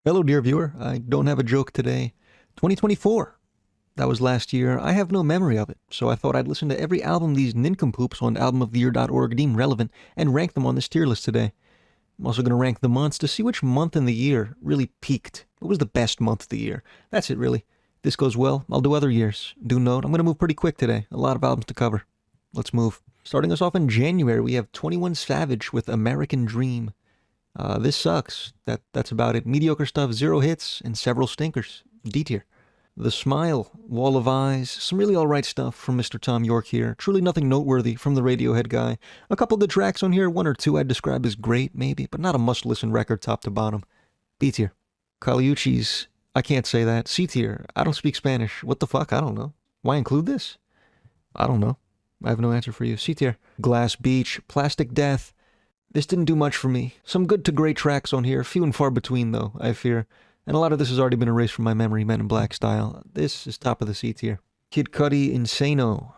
Hello, dear viewer. I don't have a joke today. 2024. That was last year. I have no memory of it, so I thought I'd listen to every album these nincompoops on albumoftheyear.org deem relevant and rank them on this tier list today. I'm also going to rank the months to see which month in the year really peaked. What was the best month of the year? That's it, really. If this goes well, I'll do other years. Do note, I'm going to move pretty quick today. A lot of albums to cover. Let's move. Starting us off in January, we have 21 Savage with American Dream. This sucks. That's about it. Mediocre stuff, 0 hits, and several stinkers. D tier. The Smile, Wall of Eyes, some really alright stuff from Mr. Tom York here. Truly nothing noteworthy from the Radiohead guy. A couple good tracks on here, one or two I'd describe as great, maybe, but not a must-listen record top to bottom. B tier. Caliucci's, I can't say that. C tier. I don't speak Spanish. What the fuck? I don't know. Why include this? I don't know. I have no answer for you. C tier. Glass Beach, Plastic Death. This didn't do much for me. Some good to great tracks on here, few and far between though, I fear. And a lot of this has already been erased from my memory, Men in Black style. This is top of the C tier. Kid Cudi, Insano.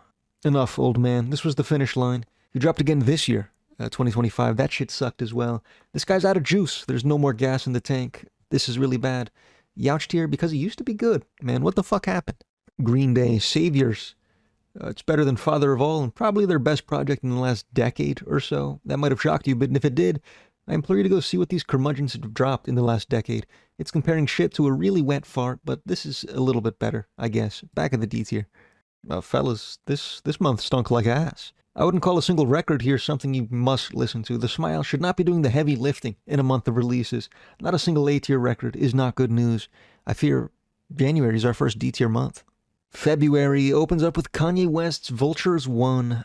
Enough, old man. This was the finish line. He dropped again this year, 2025. That shit sucked as well. This guy's out of juice. There's no more gas in the tank. This is really bad. Youched here because he used to be good. Man, what the fuck happened? Green Day, Saviors. It's better than Father of All and probably their best project in the last decade or so. That might have shocked you, but if it did, I implore you to go see what these curmudgeons have dropped in the last decade. It's comparing shit to a really wet fart, but this is a little bit better, I guess. Back of the D tier. Fellas, this month stunk like ass. I wouldn't call a single record here something you must listen to. The Smile should not be doing the heavy lifting in a month of releases. Not a single A tier record is not good news. I fear January is our first D tier month. February opens up with Kanye West's Vultures 1.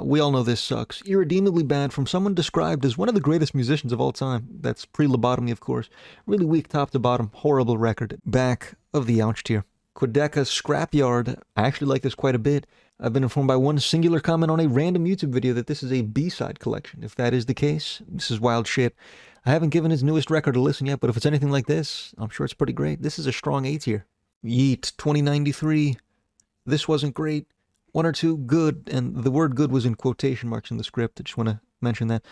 We all know this sucks. Irredeemably bad from someone described as one of the greatest musicians of all time. That's pre-lobotomy, of course. Really weak top to bottom. Horrible record. Back of the ouch tier. Quedeca's Scrapyard. I actually like this quite a bit. I've been informed by one singular comment on a random YouTube video that this is a B-side collection. If that is the case, this is wild shit. I haven't given his newest record a listen yet, but if it's anything like this, I'm sure it's pretty great. This is a strong A tier. Yeet, 2093. This wasn't great. One or two good, and the word good was in quotation marks in the script. I just want to mention that.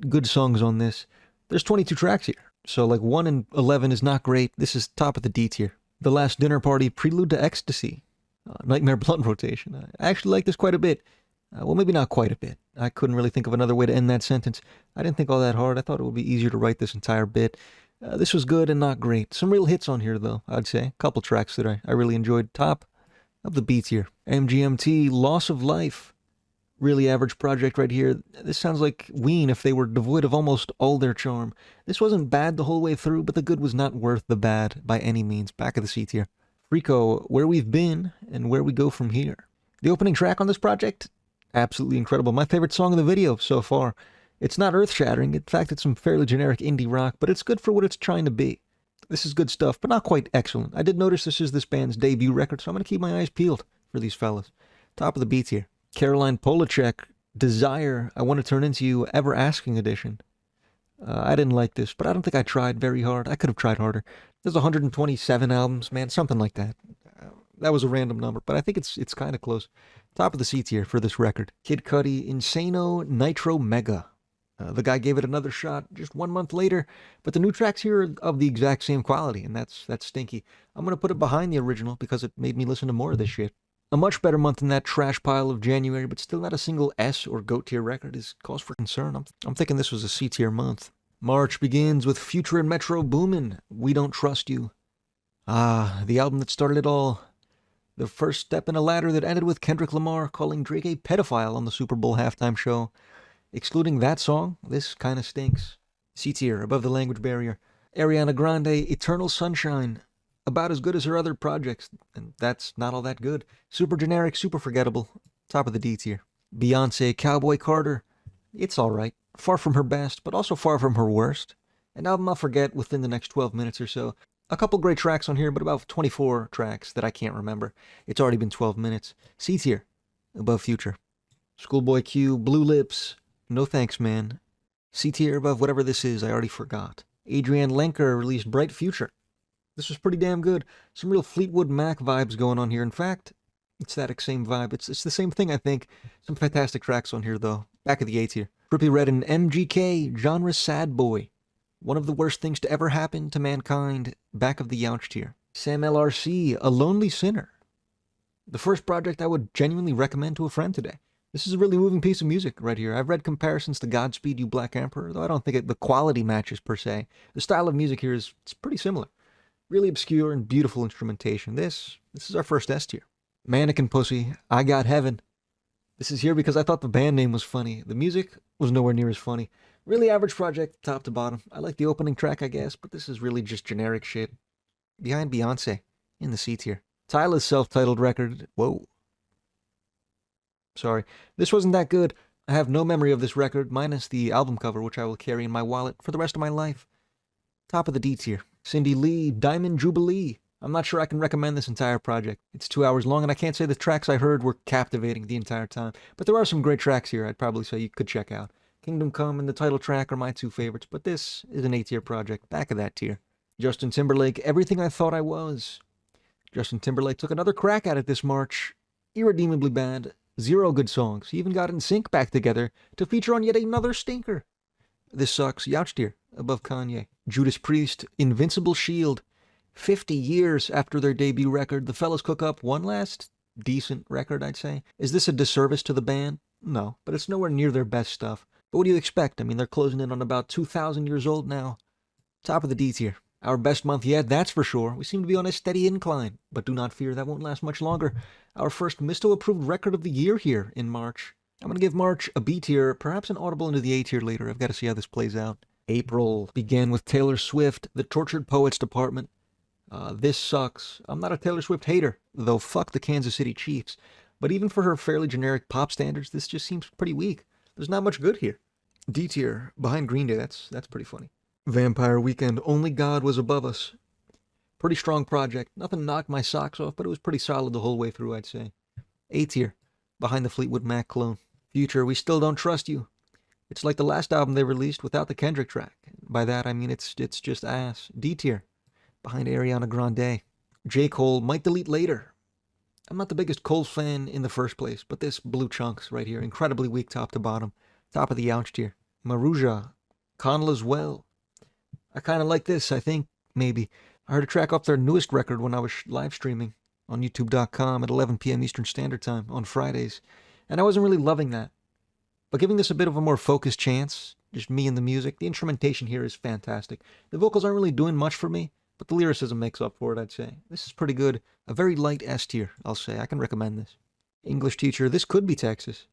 Good songs on this. There's 22 tracks here, so like 1 and 11 is not great. This is top of the D tier. The Last Dinner Party, Prelude to Ecstasy. Nightmare Blunt Rotation. I actually like this quite a bit. Well, maybe not quite a bit. I couldn't really think of another way to end that sentence. I didn't think all that hard. I thought it would be easier to write this entire bit. This was good and not great. Some real hits on here, though, I'd say. A couple tracks that I really enjoyed. Top of the B tier. MGMT, Loss of Life. Really average project right here. This sounds like Ween if they were devoid of almost all their charm. This wasn't bad the whole way through, but the good was not worth the bad by any means. Back of the C tier. Frico, Where We've Been and Where We Go From Here. The opening track on this project? Absolutely incredible. My favorite song in the video so far. It's not earth-shattering. In fact, it's some fairly generic indie rock, but it's good for what it's trying to be. This is good stuff, but not quite excellent. I did notice this is this band's debut record, so I'm going to keep my eyes peeled for these fellas. Top of the B tier. Caroline Polachek, Desire, I Want to Turn Into You, Ever Asking Edition. I didn't like this, but I don't think I tried very hard. I could have tried harder. There's 127 albums, man, something like that. That was a random number, but I think it's kind of close. Top of the C tier for this record. Kid Cudi, Insano Nitro Mega. The guy gave it another shot just 1 month later, but the new tracks here are of the exact same quality, and that's stinky. I'm going to put it behind the original because it made me listen to more of this shit. A much better month than that trash pile of January, but still not a single S or GOAT tier record is cause for concern. I'm thinking this was a C tier month. March begins with Future and Metro Boomin', We Don't Trust You. The album that started it all. The first step in a ladder that ended with Kendrick Lamar calling Drake a pedophile on the Super Bowl halftime show. Excluding that song, this kind of stinks. C tier, above the language barrier. Ariana Grande, Eternal Sunshine. About as good as her other projects, and that's not all that good. Super generic, super forgettable. Top of the D tier. Beyonce, Cowboy Carter. It's alright. Far from her best, but also far from her worst. An album I'll forget within the next 12 minutes or so. A couple great tracks on here, but about 24 tracks that I can't remember. It's already been 12 minutes. C tier, above Future. Schoolboy Q, Blue Lips. No thanks, man. C tier above whatever this is, I already forgot. Adrienne Lenker released Bright Future. This was pretty damn good. Some real Fleetwood Mac vibes going on here. In fact, it's that same vibe. It's the same thing, I think. Some fantastic tracks on here, though. Back of the A tier. Trippie Redd and MGK, Genre Sad Boy. One of the worst things to ever happen to mankind, back of the Youch tier. Sam LRC, A Lonely Sinner. The first project I would genuinely recommend to a friend today. This is a really moving piece of music right here. I've read comparisons to Godspeed You Black Emperor, though I don't think the quality matches per se. The style of music here is pretty similar. Really obscure and beautiful instrumentation. This is our first S tier. Mannequin Pussy, I Got Heaven. This is here because I thought the band name was funny. The music was nowhere near as funny. Really average project, top to bottom. I like the opening track, I guess, but this is really just generic shit. Behind Beyonce, in the C tier. Tyla's self-titled record, whoa. Sorry, this wasn't that good. I have no memory of this record, minus the album cover, which I will carry in my wallet for the rest of my life. Top of the D tier. Cindy Lee, Diamond Jubilee. I'm not sure I can recommend this entire project. It's 2 hours long, and I can't say the tracks I heard were captivating the entire time. But there are some great tracks here I'd probably say you could check out. Kingdom Come and the title track are my two favorites, but this is an A-tier project, back of that tier. Justin Timberlake, Everything I Thought I Was. Justin Timberlake took another crack at it this March. Irredeemably bad. 0 good songs. He even got NSYNC back together to feature on yet another stinker. This sucks. Youch tier, above Kanye. Judas Priest, Invincible Shield. 50 years after their debut record, the fellas cook up one last decent record, I'd say. Is this a disservice to the band? No, but it's nowhere near their best stuff. But what do you expect? I mean, they're closing in on about 2,000 years old now. Top of the D tier. Our best month yet, that's for sure. We seem to be on a steady incline, but do not fear, that won't last much longer. Our first Misto-approved record of the year here in March. I'm going to give March a B tier, perhaps an audible into the A tier later. I've got to see how this plays out. April began with Taylor Swift, The Tortured Poets Department. This sucks. I'm not a Taylor Swift hater, though fuck the Kansas City Chiefs. But even for her fairly generic pop standards, this just seems pretty weak. There's not much good here. D tier, behind Green Day, that's pretty funny. Vampire Weekend, Only God Was Above Us. Pretty strong project. Nothing knocked my socks off, but it was pretty solid the whole way through, I'd say. A tier, behind the Fleetwood Mac clone. Future, We Still Don't Trust You. It's like the last album they released without the Kendrick track. By that, I mean it's just ass. D tier, behind Ariana Grande. J. Cole, Might Delete Later. I'm not the biggest Cole fan in the first place, but this Blue Chunks right here, incredibly weak top to bottom. Top of the Youch tier. Maruja, Conla's Well. I kind of like this, I think, maybe. I heard a track off their newest record when I was live streaming on youtube.com at 11 p.m. Eastern Standard Time on Fridays, and I wasn't really loving that. But giving this a bit of a more focused chance, just me and the music, the instrumentation here is fantastic. The vocals aren't really doing much for me, but the lyricism makes up for it, I'd say. This is pretty good. A very light S tier, I'll say. I can recommend this. English Teacher, This Could Be Texas.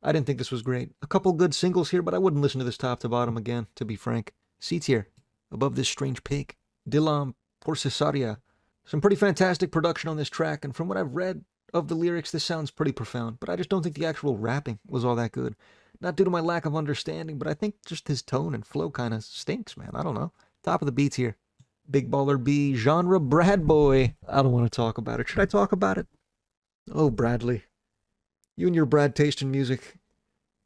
I didn't think this was great. A couple good singles here, but I wouldn't listen to this top to bottom again, to be frank. C tier, above This Strange Pig. Dilam, Por Cesaria. Some pretty fantastic production on this track, and from what I've read of the lyrics, this sounds pretty profound, but I just don't think the actual rapping was all that good. Not due to my lack of understanding, but I think just his tone and flow kind of stinks, man. I don't know. Top of the beats here. Big Baller B, genre Brad Boy. I don't want to talk about it. Should I talk about it? Oh, Bradley. You and your Brad taste in music.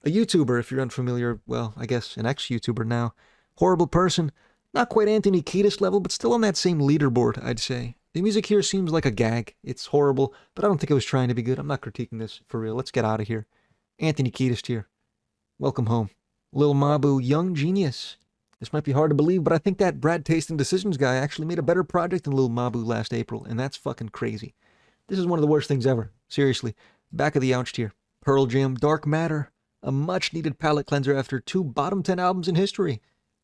A YouTuber, if you're unfamiliar, well, I guess an ex-YouTuber now. Horrible person. Not quite Anthony Kiedis level, but still on that same leaderboard, I'd say. The music here seems like a gag. It's horrible, but I don't think it was trying to be good. I'm not critiquing this, for real. Let's get out of here. Anthony Kiedis here. Welcome home. Lil Mabu, Young Genius. This might be hard to believe, but I think that Brad Taste and Decisions guy actually made a better project than Lil Mabu last April, and that's fucking crazy. This is one of the worst things ever. Seriously. Back of the Youch tier. Pearl Jam, Dark Matter. A much-needed palate cleanser after 2 bottom 10 albums in history.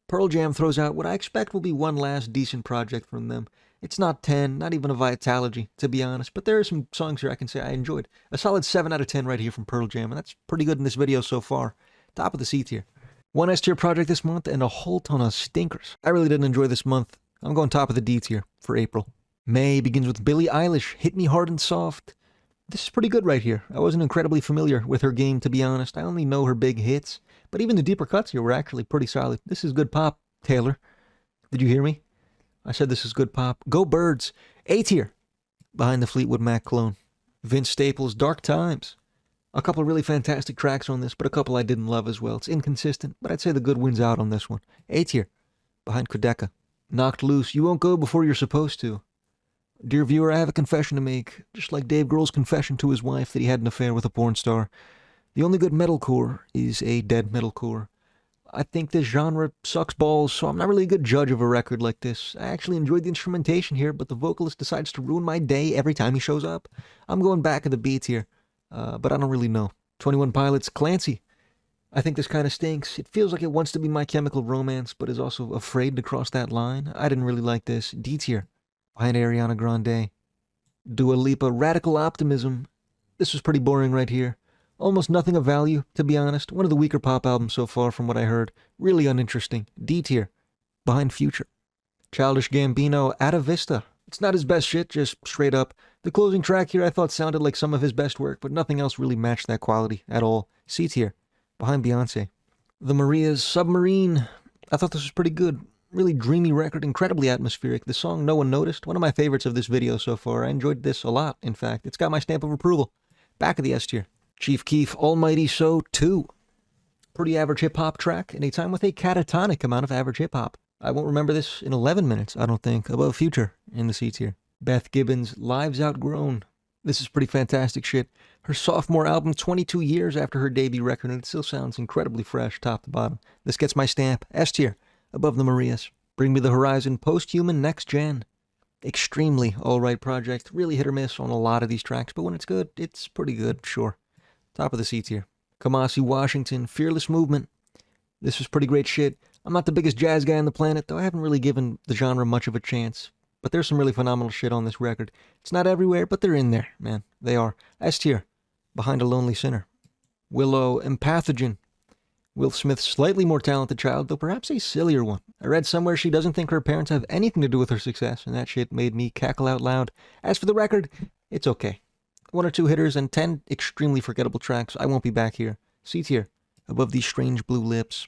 Pearl Jam throws out what I expect will be one last decent project from them. It's not 10, not even a Vitalogy, to be honest, but there are some songs here I can say I enjoyed. A solid 7 out of 10 right here from Pearl Jam, and that's pretty good in this video so far. Top of the C tier. One S tier project this month and a whole ton of stinkers. I really didn't enjoy this month. I'm going top of the D tier for April. May begins with Billie Eilish, Hit Me Hard and Soft. This is pretty good right here. I wasn't incredibly familiar with her game, to be honest. I only know her big hits. But even the deeper cuts here were actually pretty solid. This is good pop, Taylor. Did you hear me? I said this is good pop. Go Birds. A tier. Behind the Fleetwood Mac clone. Vince Staples, Dark Times. A couple really fantastic tracks on this, but a couple I didn't love as well. It's inconsistent, but I'd say the good wins out on this one. A tier. Behind Kudeka. Knocked Loose. You Won't Go Before You're Supposed to. Dear viewer, I have a confession to make. Just like Dave Grohl's confession to his wife that he had an affair with a porn star. The only good metalcore is a dead metalcore. I think this genre sucks balls, so I'm not really a good judge of a record like this. I actually enjoyed the instrumentation here, but the vocalist decides to ruin my day every time he shows up. I'm going back at the beats here, but I don't really know. 21 Pilots, Clancy. I think this kind of stinks. It feels like it wants to be My Chemical Romance, but is also afraid to cross that line. I didn't really like this. D tier. Behind Ariana Grande. Dua Lipa, Radical Optimism. This was pretty boring right here. Almost nothing of value, to be honest. One of the weaker pop albums so far from what I heard. Really uninteresting. D tier. Behind Future. Childish Gambino, Ada Vista. It's not his best shit, just straight up. The closing track here I thought sounded like some of his best work, but nothing else really matched that quality at all. C tier. Behind Beyonce. The Marias, Submarine. I thought this was pretty good. Really dreamy record, incredibly atmospheric. The song No One Noticed, one of my favorites of this video so far. I enjoyed this a lot, in fact. It's got my stamp of approval. Back of the S tier. Chief Keef, Almighty So 2. Pretty average hip-hop track, in a time with a catatonic amount of average hip-hop. I won't remember this in 11 minutes, I don't think. Above Future, in the C tier. Beth Gibbons, Lives Outgrown. This is pretty fantastic shit. Her sophomore album 22 years after her debut record, and it still sounds incredibly fresh, top to bottom. This gets my stamp, S tier, above the Marias. Bring Me the Horizon, Posthuman, Next Gen. Extremely alright project, really hit or miss on a lot of these tracks, but when it's good, it's pretty good, sure. Top of the C tier. Kamasi Washington, Fearless Movement. This was pretty great shit. I'm not the biggest jazz guy on the planet, though I haven't really given the genre much of a chance. But there's some really phenomenal shit on this record. It's not everywhere, but they're in there, man. They are. S tier. Behind a Lonely Sinner. Willow, Empathogen. Will Smith's slightly more talented child, though perhaps a sillier one. I read somewhere she doesn't think her parents have anything to do with her success, and that shit made me cackle out loud. As for the record, it's okay. 1 or 2 hitters and 10 extremely forgettable tracks. I won't be back here. C tier. Above these strange blue lips.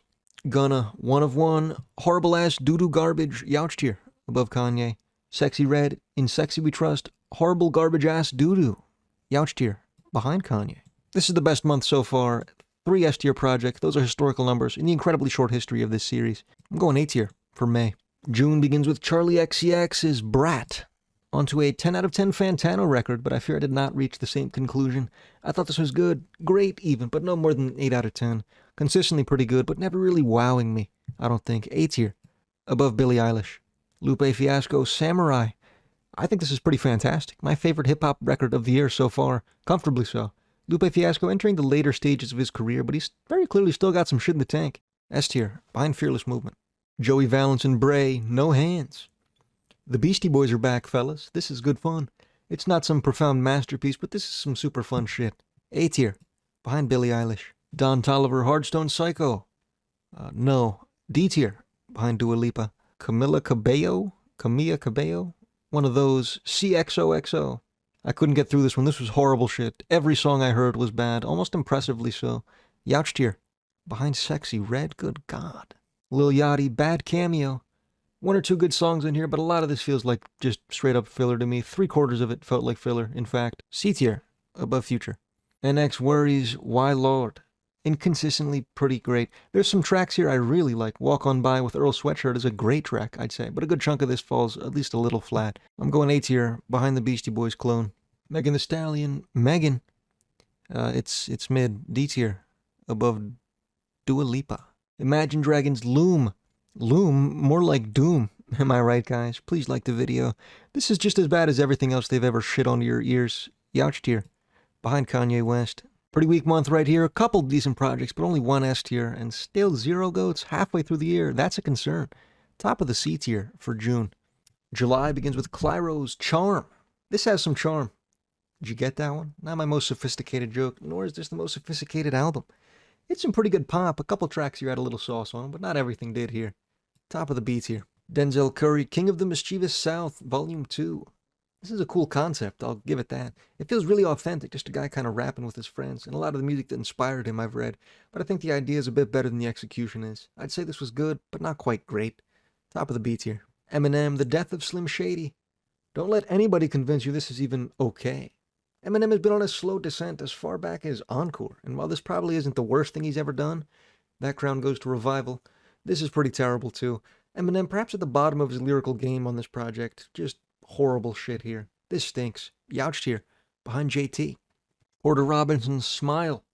Gunna, One of One. Horrible ass doo-doo garbage. Youch tier. Above Kanye. Sexy Red, In Sexy We Trust, Horrible Garbage Ass Doo-Doo. Youch tier, behind Kanye. This is the best month so far. 3 S tier projects, those are historical numbers in the incredibly short history of this series. I'm going A tier for May. June begins with Charli XCX's Brat. Onto a 10 out of 10 Fantano record, but I fear I did not reach the same conclusion. I thought this was good, great even, but no more than 8 out of 10. Consistently pretty good, but never really wowing me, I don't think. A tier, above Billie Eilish. Lupe Fiasco, Samurai. I think this is pretty fantastic. My favorite hip-hop record of the year so far. Comfortably so. Lupe Fiasco entering the later stages of his career, but he's very clearly still got some shit in the tank. S tier, behind Fearless Movement. Joey Valance and Bray, No Hands. The Beastie Boys are back, fellas. This is good fun. It's not some profound masterpiece, but this is some super fun shit. A tier, behind Billie Eilish. Don Toliver, Hardstone Psycho. No. D tier, behind Dua Lipa. Camila Cabello? One of those. CXOXO. I couldn't get through this one. This was horrible shit. Every song I heard was bad, almost impressively so. Youch tier. Behind Sexy Red, good God. Lil Yachty, Bad Cameo. 1 or 2 good songs in here, but a lot of this feels like just straight up filler to me. 3/4 of it felt like filler, in fact. C tier, above Future. NX Worries, Why Lord. Inconsistently pretty great. There's some tracks here I really like. Walk On By with Earl Sweatshirt is a great track, I'd say, but a good chunk of this falls at least a little flat. I'm going A tier, behind the Beastie Boys clone. Megan Thee Stallion, Megan. It's mid. D tier, above Dua Lipa. Imagine Dragons, Loom. Loom, more like Doom. Am I right, guys? Please like the video. This is just as bad as everything else they've ever shit onto your ears. Youch tier, behind Kanye West. Pretty weak month right here. A couple decent projects, but only 1 S tier, and still 0 goats halfway through the year. That's a concern. Top of the C tier for June. July begins with Clairo's Charm. This has some charm. Did you get that one? Not my most sophisticated joke, nor is this the most sophisticated album. It's some pretty good pop. A couple tracks here had a little sauce on them, but not everything did here. Top of the B tier. Denzel Curry, King of the Mischievous South, Volume 2. This is a cool concept, I'll give it that. It feels really authentic, just a guy kind of rapping with his friends, and a lot of the music that inspired him I've read, but I think the idea is a bit better than the execution is. I'd say this was good, but not quite great. Top of the B tier. Eminem, The Death of Slim Shady. Don't let anybody convince you this is even okay. Eminem has been on a slow descent as far back as Encore, and while this probably isn't the worst thing he's ever done, that crown goes to Revival. This is pretty terrible too. Eminem perhaps at the bottom of his lyrical game on this project, just horrible shit here. This stinks. Youched here. Behind JT. Porter Robinson's Smile.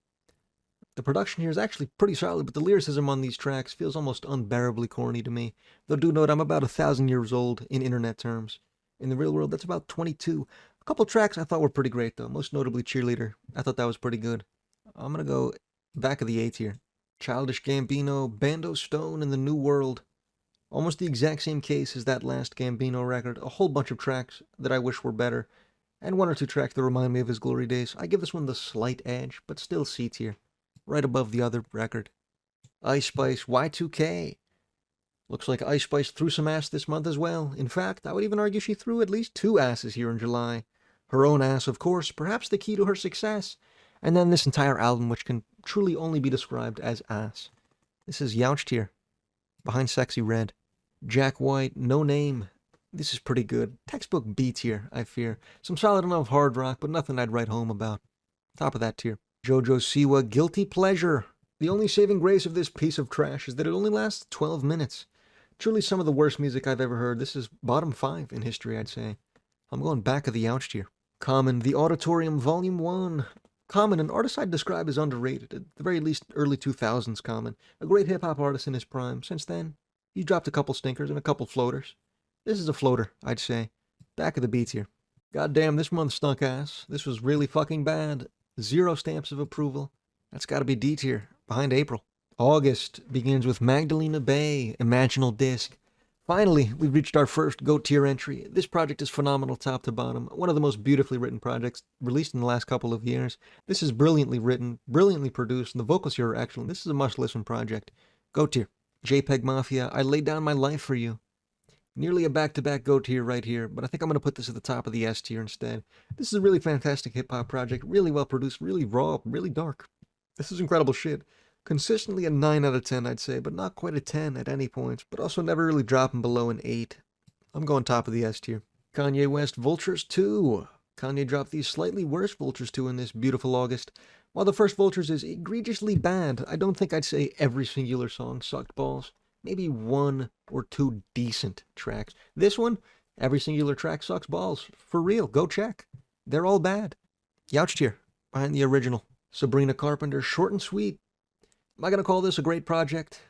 The production here is actually pretty solid, but the lyricism on these tracks feels almost unbearably corny to me. Though do note I'm about 1,000 years old in internet terms. In the real world, that's about 22. A couple tracks I thought were pretty great though, most notably Cheerleader. I thought that was pretty good. I'm gonna go back of the 8 here. Childish Gambino, Bando Stone, and the New World. Almost the exact same case as that last Gambino record. A whole bunch of tracks that I wish were better, and one or two tracks that remind me of his glory days. I give this one the slight edge, but still C tier, right above the other record. Ice Spice, Y2K. Looks like Ice Spice threw some ass this month as well. In fact, I would even argue she threw at least 2 asses here in July. Her own ass, of course, perhaps the key to her success, and then this entire album, which can truly only be described as ass. This is Youched here, behind Sexy Red. Jack White, No Name. This is pretty good. Textbook B tier, I fear. Some solid enough hard rock, but nothing I'd write home about. Top of that tier. Jojo Siwa, Guilty Pleasure. The only saving grace of this piece of trash is that it only lasts 12 minutes. Truly some of the worst music I've ever heard. This is bottom 5 in history, I'd say. I'm going back of the Youched here. Common, The Auditorium, Volume 1. Common, an artist I'd describe as underrated, at the very least early 2000s Common. A great hip-hop artist in his prime. Since then, he dropped a couple stinkers and a couple floaters. This is a floater, I'd say. Back of the beats here. Goddamn, this month stunk ass. This was really fucking bad. 0 stamps of approval. That's gotta be D tier, behind April. August begins with Magdalena Bay, Imaginal Disc. Finally, we've reached our first GOAT tier entry. This project is phenomenal top to bottom. One of the most beautifully written projects released in the last couple of years. This is brilliantly written, brilliantly produced, and the vocals here are excellent. This is a must-listen project. GOAT tier. JPEG Mafia, I Laid Down My Life For You. Nearly a back-to-back GOAT tier right here, but I think I'm going to put this at the top of the S tier instead. This is a really fantastic hip-hop project, really well-produced, really raw, really dark. This is incredible shit. Consistently a 9 out of 10, I'd say, but not quite a 10 at any point, but also never really dropping below an 8. I'm going top of the S tier. Kanye West, Vultures 2. Kanye dropped these slightly worse Vultures 2 in this beautiful August. While the first Vultures is egregiously bad, I don't think I'd say every singular song sucked balls. Maybe 1 or 2 decent tracks. This one, every singular track sucks balls. For real, go check. They're all bad. Youched here, behind the original. Sabrina Carpenter, Short and Sweet. Am I going to call this a great project?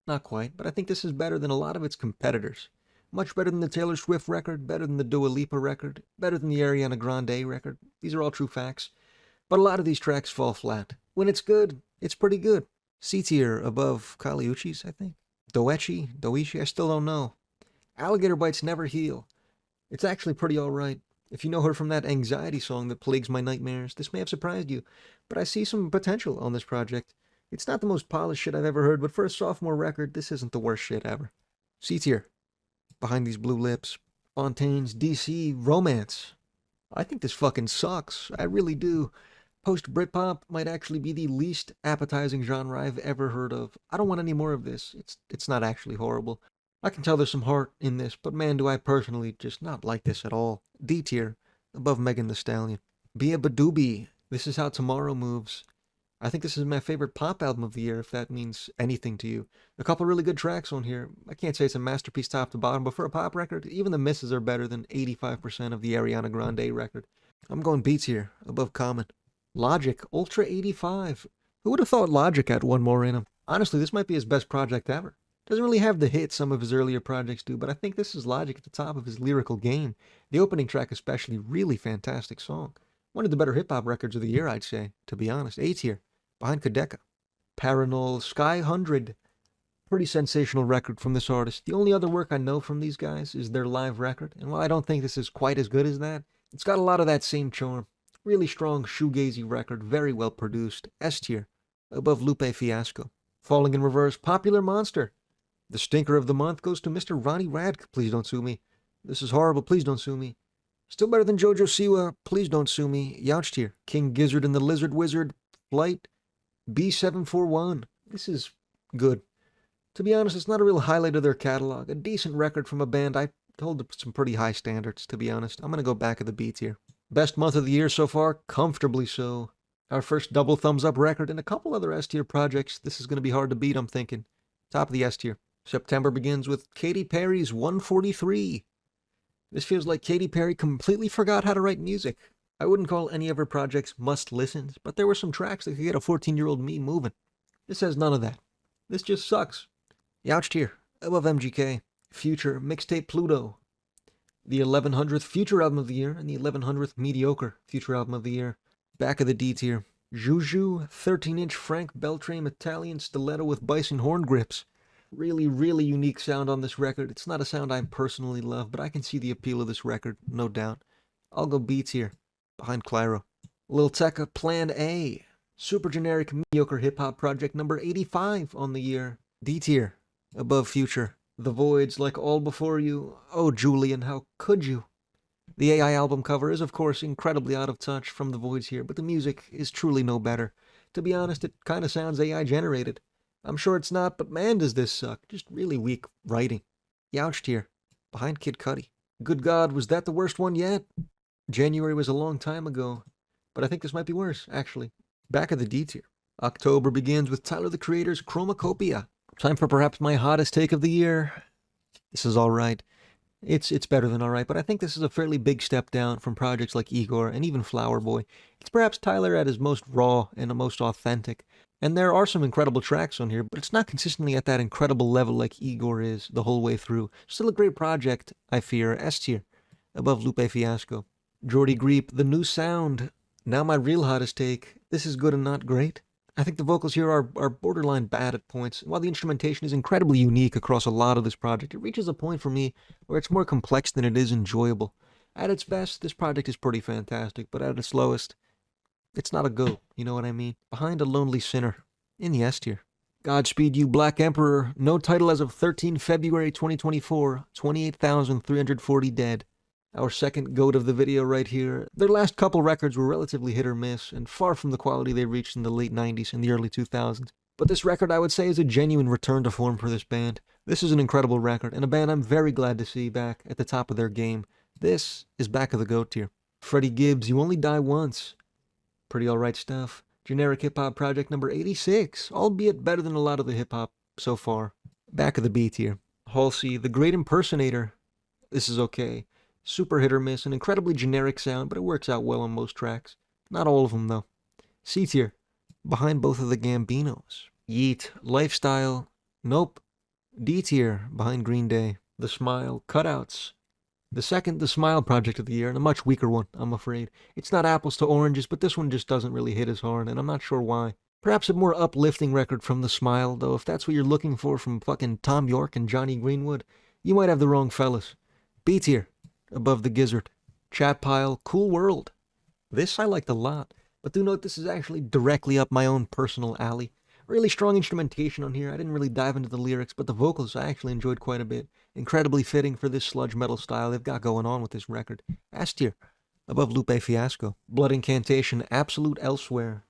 Not quite, but I think this is better than a lot of its competitors. Much better than the Taylor Swift record, better than the Dua Lipa record, better than the Ariana Grande record. These are all true facts. But a lot of these tracks fall flat. When it's good, it's pretty good. C tier above Kali Uchis, I think. Doichi, I still don't know. Alligator Bites Never Heal. It's actually pretty alright. If you know her from that Anxiety song that plagues my nightmares, this may have surprised you, but I see some potential on this project. It's not the most polished shit I've ever heard, but for a sophomore record, this isn't the worst shit ever. C tier. Behind These Blue Lips. Fontaine's DC Romance. I think this fucking sucks. I really do. Post-Britpop might actually be the least appetizing genre I've ever heard of. I don't want any more of this. It's not actually horrible. I can tell there's some heart in this, but man, do I personally just not like this at all. D tier, above Megan Thee Stallion. Beabadoobee. This Is How Tomorrow Moves. I think this is my favorite pop album of the year, if that means anything to you. A couple really good tracks on here. I can't say it's a masterpiece top to bottom, but for a pop record, even the misses are better than 85% of the Ariana Grande record. I'm going B tier, above Common. Logic, Ultra 85. Who would have thought Logic had one more in him? Honestly, this might be his best project ever. Doesn't really have the hits some of his earlier projects do, but I think this is Logic at the top of his lyrical game. The opening track especially, really fantastic song. One of the better hip-hop records of the year, I'd say, to be honest. A tier, behind Kadeka. Paranol, Sky 100. Pretty sensational record from this artist. The only other work I know from these guys is their live record, and while I don't think this is quite as good as that, it's got a lot of that same charm. Really strong shoegazy record, very well produced. S tier, above Lupe Fiasco. Falling in Reverse, Popular Monster. The stinker of the month goes to Mr. Ronnie Radke. Please don't sue me. This is horrible. Please don't sue me. Still better than Jojo Siwa. Please don't sue me. Youched here. King Gizzard and the Lizard Wizard. Flight B741. This is good. To be honest, it's not a real highlight of their catalog. A decent record from a band I hold to some pretty high standards, to be honest. I'm going to go back of the B tier. Best month of the year so far, comfortably so. Our first double thumbs up record and a couple other S tier projects. This is going to be hard to beat, I'm thinking. Top of the S tier. September begins with Katy Perry's 143. This feels like Katy Perry completely forgot how to write music. I wouldn't call any of her projects must-listens, but there were some tracks that could get a 14-year-old me moving. This has none of that. This just sucks. Youched here, above MGK, Future, Mixtape Pluto, the 1100th Future Album of the Year, and the 1100th Mediocre Future Album of the Year. Back of the D tier, Juju, 13-inch Frank Beltrame Italian stiletto with bison horn grips. Really, really unique sound on this record. It's not a sound I personally love, but I can see the appeal of this record, no doubt. I'll go B tier, behind Clairo. Lil Tecca, Plan A, super generic mediocre hip-hop project number 85 on the year. D tier, above Future. The Voids, Like All Before You. Oh, Julian, how could you? The AI album cover is, of course, incredibly out of touch from The Voids here, but the music is truly no better. To be honest, it kind of sounds AI generated. I'm sure it's not, but man, does this suck. Just really weak writing. Youched here, behind Kid Cudi. Good God, was that the worst one yet? January was a long time ago, but I think this might be worse, actually. Back of the D tier. October begins with Tyler the Creator's Chromacopia. Time for perhaps my hottest take of the year. This is alright. It's better than alright, but I think this is a fairly big step down from projects like Igor and even Flower Boy. It's perhaps Tyler at his most raw and the most authentic. And there are some incredible tracks on here, but it's not consistently at that incredible level like Igor is the whole way through. Still a great project, I fear. S tier, above Lupe Fiasco. Jordy Greep, The New Sound. Now my real hottest take. This is good and not great. I think the vocals here are borderline bad at points. While the instrumentation is incredibly unique across a lot of this project, it reaches a point for me where it's more complex than it is enjoyable. At its best, this project is pretty fantastic, but at its lowest, it's not a go, you know what I mean? Behind A Lonely Sinner, in the S tier. Godspeed You Black Emperor, no title as of 13 February 2024, 28,340 dead. Our second GOAT of the video right here. Their last couple records were relatively hit or miss, and far from the quality they reached in the late 90s and the early 2000s. But this record, I would say, is a genuine return to form for this band. This is an incredible record, and a band I'm very glad to see back at the top of their game. This is back of the GOAT tier. Freddie Gibbs, You Only Die Once. Pretty alright stuff. Generic hip-hop project number 86, albeit better than a lot of the hip-hop so far. Back of the B tier. Halsey, The Great Impersonator. This is okay. Super hit or miss, an incredibly generic sound, but it works out well on most tracks. Not all of them, though. C tier, behind both of the Gambinos. Yeet, Lifestyle, nope. D tier, behind Green Day. The Smile, Cutouts. The second The Smile project of the year, and a much weaker one, I'm afraid. It's not apples to oranges, but this one just doesn't really hit as hard, and I'm not sure why. Perhaps a more uplifting record from The Smile, though if that's what you're looking for from fucking Tom York and Johnny Greenwood, you might have the wrong fellas. B tier, above the Gizzard. Chat Pile, Cool World. This I liked a lot, but do note this is actually directly up my own personal alley. Really strong instrumentation on here. I didn't really dive into the lyrics, but the vocals I actually enjoyed quite a bit. Incredibly fitting for this sludge metal style they've got going on with this record. S tier, above Lupe Fiasco. Blood Incantation, Absolute Elsewhere.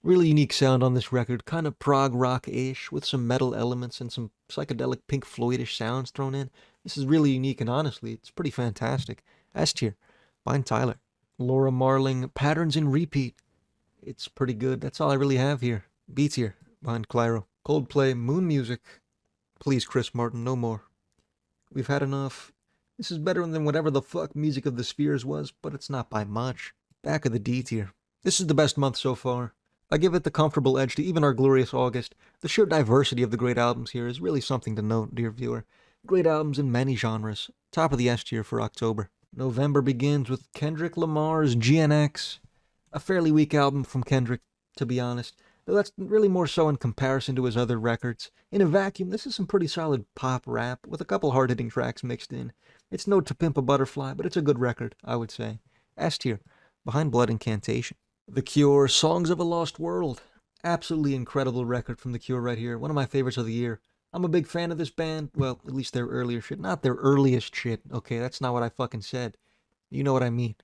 Really unique sound on this record, kind of prog rock-ish, with some metal elements and some psychedelic Pink Floyd-ish sounds thrown in. This is really unique, and honestly, it's pretty fantastic. S tier, behind Tyler. Laura Marling, Patterns in Repeat. It's pretty good. That's all I really have here. B tier, behind Clairo. Coldplay, Moon Music. Please, Chris Martin, no more. We've had enough. This is better than whatever the fuck Music of the Spheres was, but it's not by much. Back of the D tier. This is the best month so far. I give it the comfortable edge to even our glorious August. The sheer diversity of the great albums here is really something to note, dear viewer. Great albums in many genres. Top of the S tier for October. November begins with Kendrick Lamar's GNX. A fairly weak album from Kendrick, to be honest, though that's really more so in comparison to his other records. In a vacuum, this is some pretty solid pop rap, with a couple hard-hitting tracks mixed in. It's no To Pimp a Butterfly, but it's a good record, I would say. S tier, behind Blood Incantation. The Cure, Songs of a Lost World. Absolutely incredible record from The Cure right here. One of my favorites of the year. I'm a big fan of this band. Well, at least their earlier shit. Not their earliest shit. Okay, that's not what I fucking said. You know what I mean.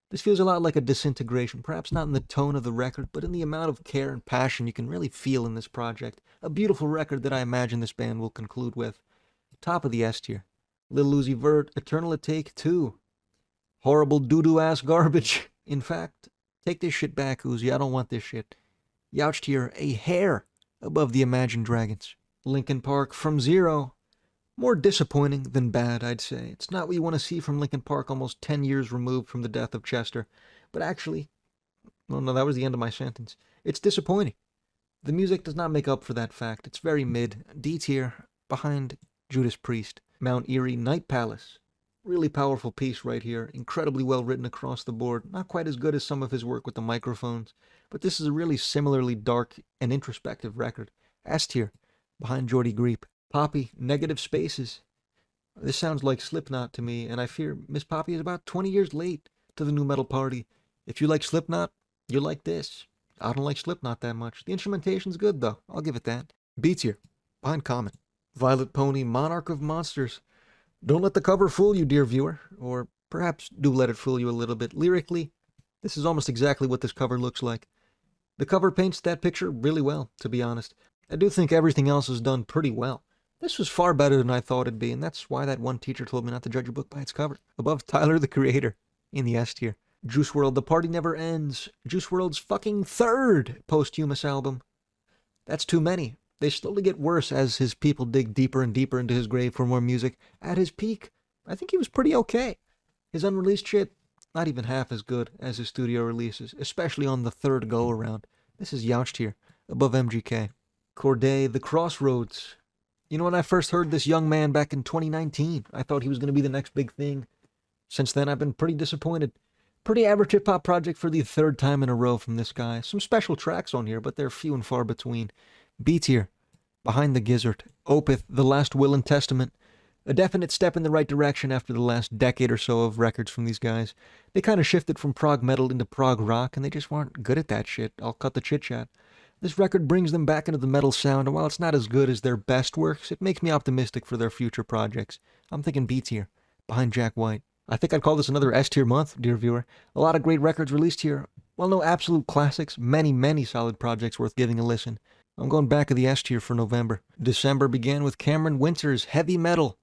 This feels a lot like a disintegration. Perhaps not in the tone of the record, but in the amount of care and passion you can really feel in this project. A beautiful record that I imagine this band will conclude with. Top of the S tier. Lil Uzi Vert, Eternal Take 2. Horrible doo-doo ass garbage. In fact, take this shit back, Uzi. I don't want this shit. Youched here, a hair above the Imagine Dragons. Linkin Park, From Zero. More disappointing than bad, I'd say. It's not what you want to see from Linkin Park almost 10 years removed from the death of Chester. But actually, well, no, that was the end of my sentence. It's disappointing. The music does not make up for that fact. It's very mid. D tier, behind Judas Priest. Mount Erie, Night Palace. Really powerful piece right here. Incredibly well written across the board. Not quite as good as some of his work with the microphones. But this is a really similarly dark and introspective record. S tier, behind Jordy Greep. Poppy, Negative Spaces. This sounds like Slipknot to me, and I fear Miss Poppy is about 20 years late to the new metal party. If you like Slipknot, you'll like this. I don't like Slipknot that much. The instrumentation's good, though. I'll give it that. B tier, behind Comet. Violet Pony, Monarch of Monsters. Don't let the cover fool you, dear viewer. Or perhaps do let it fool you a little bit. Lyrically, this is almost exactly what this cover looks like. The cover paints that picture really well, to be honest. I do think everything else is done pretty well. This was far better than I thought it'd be, and that's why that one teacher told me not to judge a book by its cover. Above Tyler, the Creator, in the S tier. Juice WRLD, The Party Never Ends. Juice WRLD's fucking third posthumous album. That's too many. They slowly get worse as his people dig deeper and deeper into his grave for more music. At his peak, I think he was pretty okay. His unreleased shit, not even half as good as his studio releases, especially on the third go-around. This is Youched here, above MGK. Corday, The Crossroads. You know, when I first heard this young man back in 2019, I thought he was going to be the next big thing. Since then, I've been pretty disappointed. Pretty average hip-hop project for the third time in a row from this guy. Some special tracks on here, but they're few and far between. B tier, Behind the Gizzard. Opeth, The Last Will and Testament. A definite step in the right direction after the last decade or so of records from these guys. They kind of shifted from prog metal into prog rock, and they just weren't good at that shit. I'll cut the chit-chat. This record brings them back into the metal sound, and while it's not as good as their best works, it makes me optimistic for their future projects. I'm thinking B tier, Behind Jack White. I think I'd call this another S tier month, dear viewer. A lot of great records released here. Well, no absolute classics, many solid projects worth giving a listen. I'm going back of the S tier for November. December began with Cameron Winter's Heavy Metal.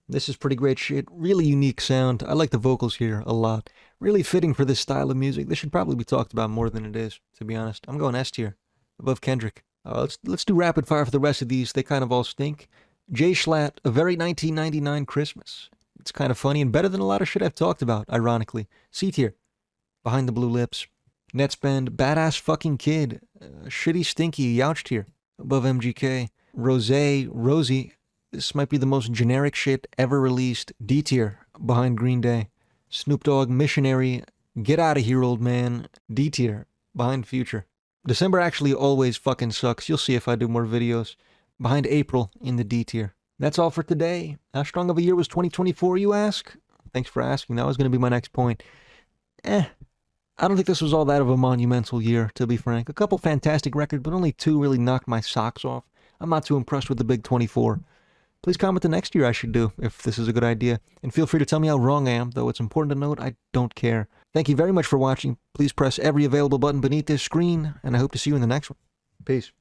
This is pretty great shit. Really unique sound. I like the vocals here a lot. Really fitting for this style of music. This should probably be talked about more than it is, to be honest. I'm going S tier, above Kendrick. Let's do rapid fire for the rest of these. They kind of all stink. Jay Schlatt, A Very 1999 Christmas. It's kind of funny and better than a lot of shit I've talked about, ironically. C tier, Behind the Blue Lips. Netspend, Badass Fucking Kid. Shitty Stinky, Youched here, above MGK. Rosie. This might be the most generic shit ever released. D tier, behind Green Day. Snoop Dogg, Missionary. Get Out of Here, Old Man. D tier, behind Future. December actually always fucking sucks. You'll see if I do more videos. Behind April in the D tier. That's all for today. How strong of a year was 2024, you ask? Thanks for asking. That was going to be my next point. I don't think this was all that of a monumental year, to be frank. A couple fantastic records, but only two really knocked my socks off. I'm not too impressed with the big 24. Please comment the next year I should do, if this is a good idea. And feel free to tell me how wrong I am, though it's important to note I don't care. Thank you very much for watching. Please press every available button beneath this screen, and I hope to see you in the next one. Peace.